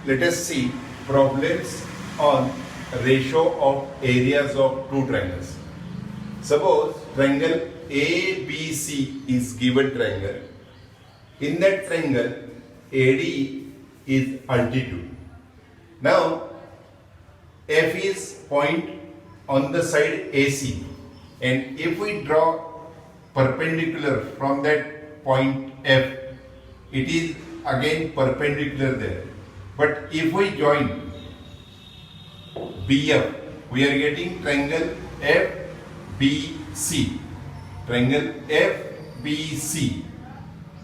let us see problems on ratio of areas of two triangles. Suppose triangle ABC is given triangle. In that triangle, AD is altitude. Now, F is point on the side AC, and if we draw perpendicular from that point F, it is again perpendicular there. But if we join BF, we are getting triangle FBC. Triangle FBC.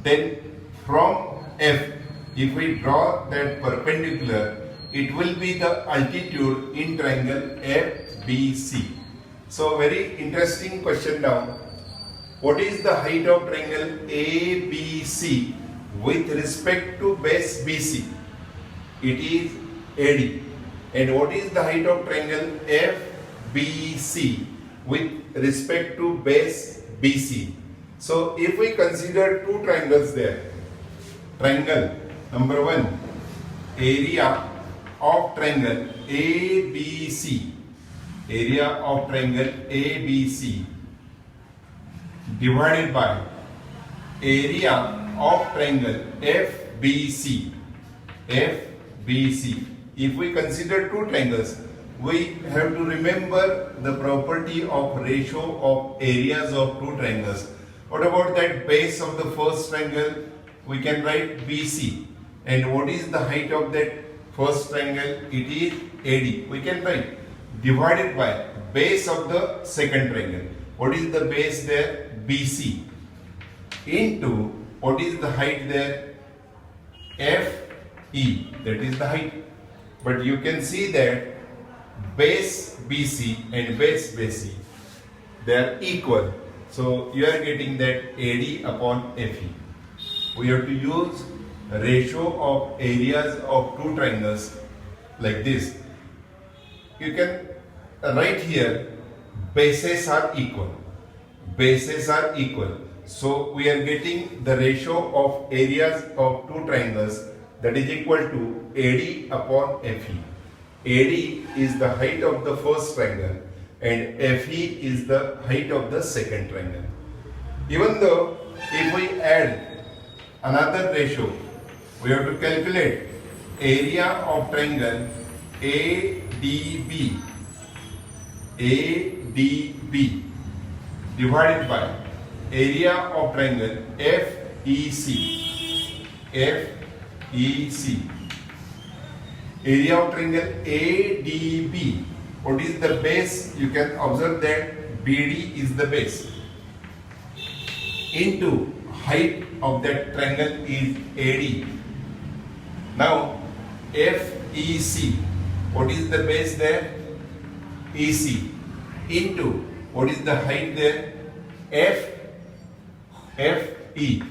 Then from F, if we draw that perpendicular, it will be the altitude in triangle FBC. So very interesting question now. What is the height of triangle ABC with respect to base BC? It is AD. And what is the height of triangle FBC with respect to base BC? So if we consider two triangles there, triangle number 1, area of triangle ABC, area of triangle ABC divided by area of triangle FBC, FBC. If we consider two triangles, we have to remember the property of ratio of areas of two triangles. What about that base of the first triangle? We can write BC. And what is the height of that first triangle? It is AD. We can write divided by base of the second triangle. What is the base there? BC. Into what is the height there? FE. That is the height. But you can see that base BC and base BC, they are equal. So you are getting that AD upon FE. We have to use ratio of areas of two triangles like this. You can write here bases are equal. Bases are equal. So we are getting the ratio of areas of two triangles that is equal to AD upon FE. AD is the height of the first triangle and FE is the height of the second triangle. Even though if we add another ratio, we have to calculate area of triangle ADB, ADB divided by area of triangle FEC, FEC. Area of triangle ADB. What is the base? You can observe that BD is the base. Into height of that triangle is AD. Now FEC. What is the base there? EC. Into what is the height there? FE.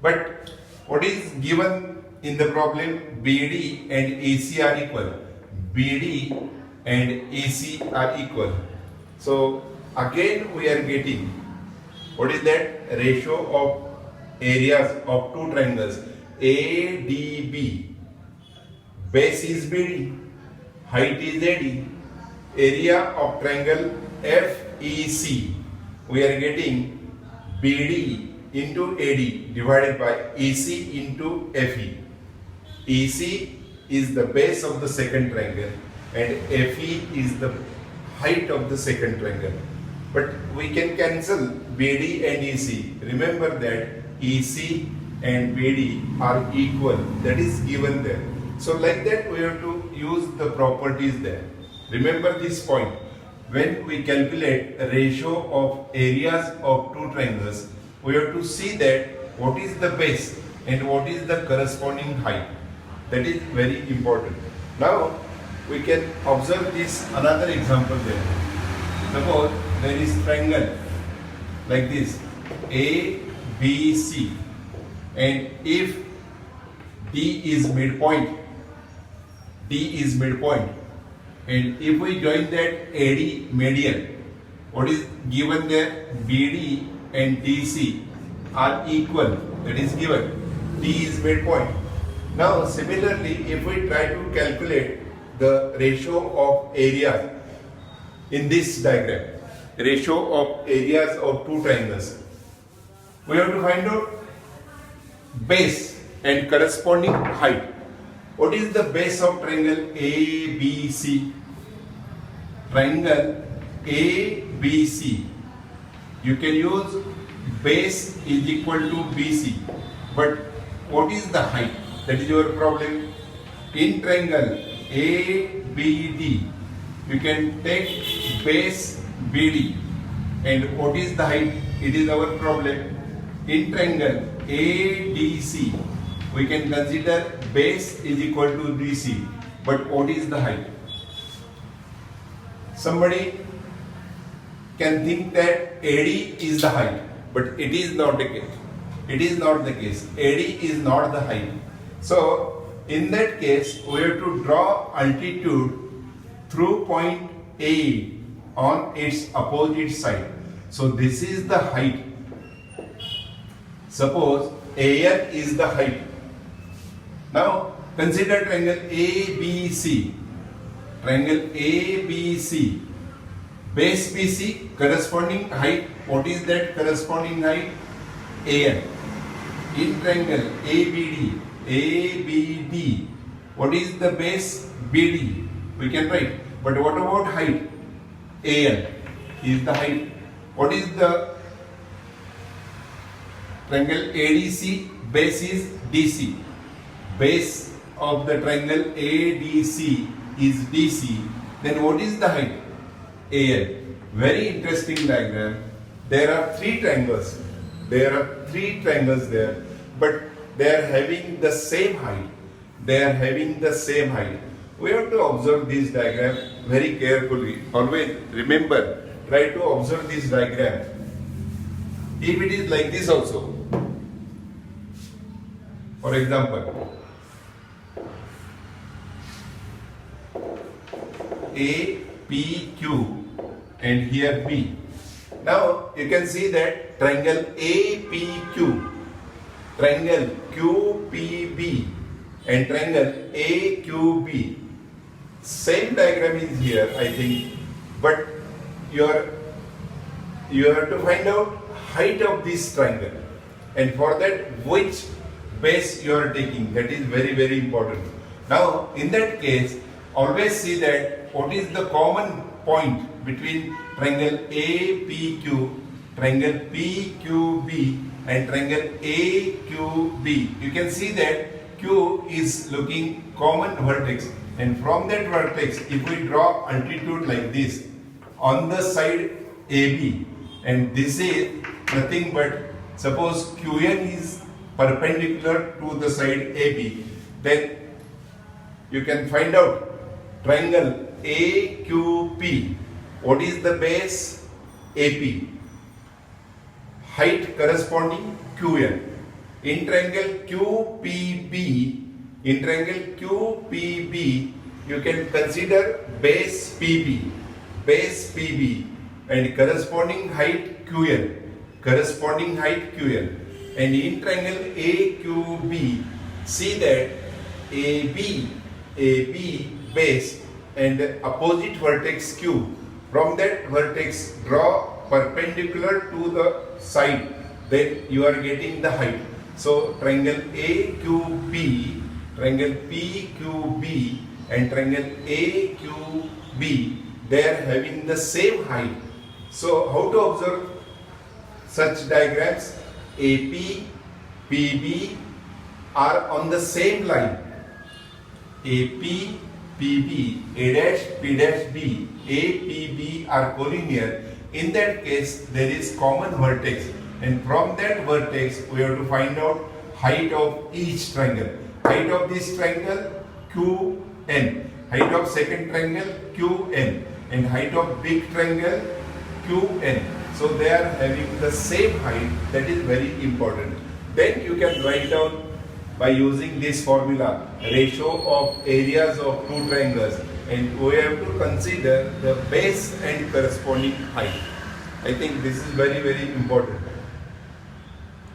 But what is given in the problem? BD and AC are equal. BD and AC are equal. So again we are getting what is that ratio of areas of two triangles ADB. Base is BD, height is AD, area of triangle FEC. We are getting BD into AD divided by EC into FE. EC is the base of the second triangle and FE is the height of the second triangle. But we can cancel BD and EC. Remember that EC and BD are equal. That is given there. So like that we have to use the properties there. Remember this point. When we calculate a ratio of areas of two triangles, we have to see that what is the base and what is the corresponding height. That is very important. Now we can observe this another example there. Suppose there is triangle like this ABC, and if D is midpoint, and if we join that AD median, what is given there? BD and DC are equal. That is given. D is midpoint. Now similarly, if we try to calculate the ratio of areas in this diagram, ratio of areas of two triangles, we have to find out base and corresponding height. What is the base of triangle ABC? Triangle ABC. You can use base is equal to BC. But what is the height? That is your problem. In triangle ABD, you can take base BD. And what is the height? It is our problem. In triangle ADC, we can consider base is equal to DC. But what is the height? Somebody can think that AD is the height, but it is not the case. It is not the case. AD is not the height. So, in that case, we have to draw altitude through point A on its opposite side. So, this is the height. Suppose AN is the height. Now, consider triangle ABC. Triangle ABC. Base BC, corresponding height. What is that corresponding height? AN. In triangle ABD, what is the base? BD. We can write. But what about height? AN is the height. What is the triangle ADC? Base is DC. Base of the triangle ADC is DC. Then what is the height? AN. Very interesting diagram. There are three triangles. There are three triangles there, but they are having the same height. They are having the same height. We have to observe this diagram very carefully. Always remember, try to observe this diagram. If it is like this also, for example, A, P, Q, and here B. Now you can see that triangle APQ, triangle QPB, and triangle AQB. Same diagram is here, I think, but you have to find out height of this triangle, and for that which base you are taking. That is very, very important. Now in that case, always see that what is the common point between triangle APQ, triangle PQB, and triangle AQB. You can see that Q is looking common vertex, and from that vertex, if we draw altitude like this on the side AB, and this is nothing but, suppose QN is perpendicular to the side AB, then you can find out triangle AQP. What is the base? AP. Height corresponding QN. In triangle QPB, you can consider base PB, and corresponding height QN, and in triangle AQB, see that AB base and opposite vertex Q. From that vertex, draw perpendicular to the side, then you are getting the height. So triangle AQB, triangle PQB, and triangle AQB, they are having the same height. So how to observe such diagrams? AP, PB are on the same line. AP, PB, A dash, P dash B, A, PB are collinear. In that case, there is common vertex, and from that vertex, we have to find out height of each triangle. Height of this triangle, QN. Height of second triangle, QN. And height of big triangle, QN. So they are having the same height. That is very important. Then you can write down by using this formula, ratio of areas of two triangles, and we have to consider the base and corresponding height. I think this is very, very important.